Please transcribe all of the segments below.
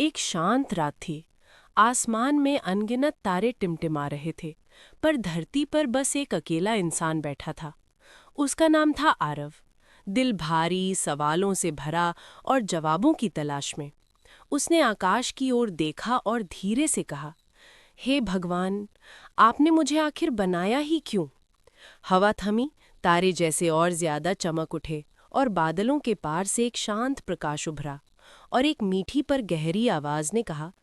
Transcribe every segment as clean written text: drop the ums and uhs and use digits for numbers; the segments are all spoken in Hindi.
एक शांत रात थी। आसमान में अनगिनत तारे टिमटिमा रहे थे, पर धरती पर बस एक अकेला इंसान बैठा था। उसका नाम था आरव। दिल भारी, सवालों से भरा और जवाबों की तलाश में। उसने आकाश की ओर देखा और धीरे से कहा, हे भगवान, आपने मुझे आखिर बनाया ही क्यों? हवा थमी, तारे जैसे और ज्यादा चमक उठे और बादलों के पार से एक शांत प्रकाश उभरा और एक मीठी पर गहरी आवाज ने कहा,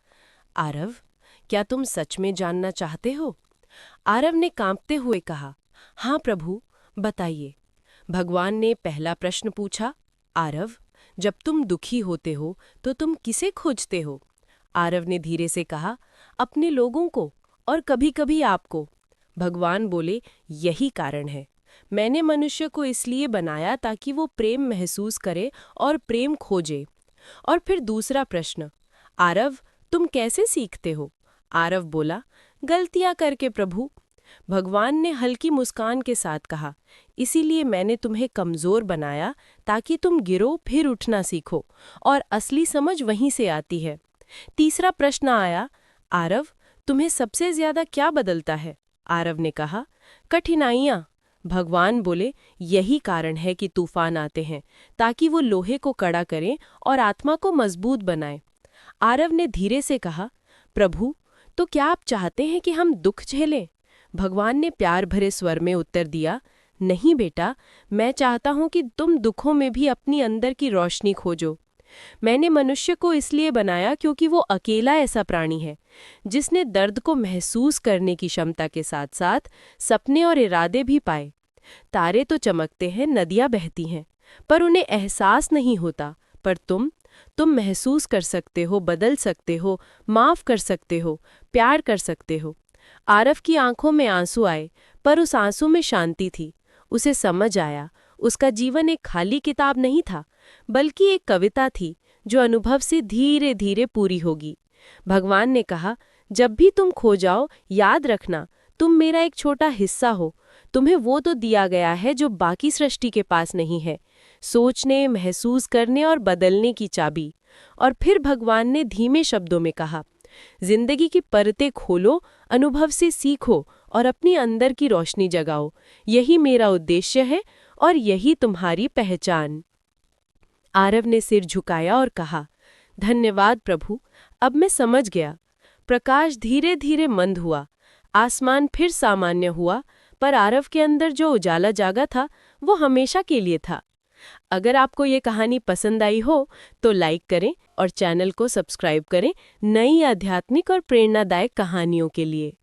आरव, क्या तुम सच में जानना चाहते हो? आरव ने कांपते हुए कहा, हाँ प्रभु, बताइए। भगवान ने पहला प्रश्न पूछा, आरव, जब तुम दुखी होते हो तो तुम किसे खोजते हो? आरव ने धीरे से कहा, अपने लोगों को और कभी-कभी आपको। भगवान बोले, यही कारण है। मैंने मनुष्य को इसलिए बनाया ताकि वो प्रेम महसूस करे और प्रेम खोजे। और फिर दूसरा प्रश्न, आरव, तुम कैसे सीखते हो? आरव बोला, गलतियां करके प्रभु। भगवान ने हल्की मुस्कान के साथ कहा, इसीलिए मैंने तुम्हें कमजोर बनाया ताकि तुम गिरो फिर उठना सीखो, और असली समझ वहीं से आती है। तीसरा प्रश्न आया, आरव, तुम्हें सबसे ज्यादा क्या बदलता है? आरव ने कहा, कठिनाइयां। भगवान बोले, यही कारण है कि तूफान आते हैं, ताकि वो लोहे को कड़ा करें और आत्मा को मजबूत बनाएं। आरव ने धीरे से कहा, प्रभु, तो क्या आप चाहते हैं कि हम दुख झेलें? भगवान ने प्यार भरे स्वर में उत्तर दिया, नहीं बेटा, मैं चाहता हूं कि तुम दुखों में भी अपनी अंदर की रोशनी खोजो। मैंने मनुष्य को इसलिए बनाया क्योंकि वो अकेला ऐसा प्राणी है जिसने दर्द को महसूस करने की क्षमता के साथ साथ सपने और इरादे भी पाए। तारे तो चमकते हैं, नदियां बहती हैं, पर उन्हें एहसास नहीं होता। पर तुम महसूस कर सकते हो, बदल सकते हो, माफ कर सकते हो, प्यार कर सकते हो। आरव की आंखों में आंसू आए, पर उस आंसू में शांति थी। उसे समझ आया, उसका जीवन एक खाली किताब नहीं था, बल्कि एक कविता थी जो अनुभव से धीरे धीरे पूरी होगी। भगवान ने कहा, जब भी तुम खो जाओ, याद रखना, तुम मेरा एक छोटा हिस्सा हो। तुम्हें वो तो दिया गया है जो बाकी सृष्टि के पास नहीं है, सोचने, महसूस करने और बदलने की चाबी। और फिर भगवान ने धीमे शब्दों में कहा, जिंदगी की परतें खोलो, अनुभव से सीखो और अपनी अंदर की रोशनी जगाओ। यही मेरा उद्देश्य है और यही तुम्हारी पहचान। आरव ने सिर झुकाया और कहा, धन्यवाद प्रभु, अब मैं समझ गया। प्रकाश धीरे धीरे मंद हुआ, आसमान फिर सामान्य हुआ, पर आरव के अंदर जो उजाला जागा था वो हमेशा के लिए था। अगर आपको ये कहानी पसंद आई हो तो लाइक करें और चैनल को सब्सक्राइब करें नई आध्यात्मिक और प्रेरणादायक कहानियों के लिए।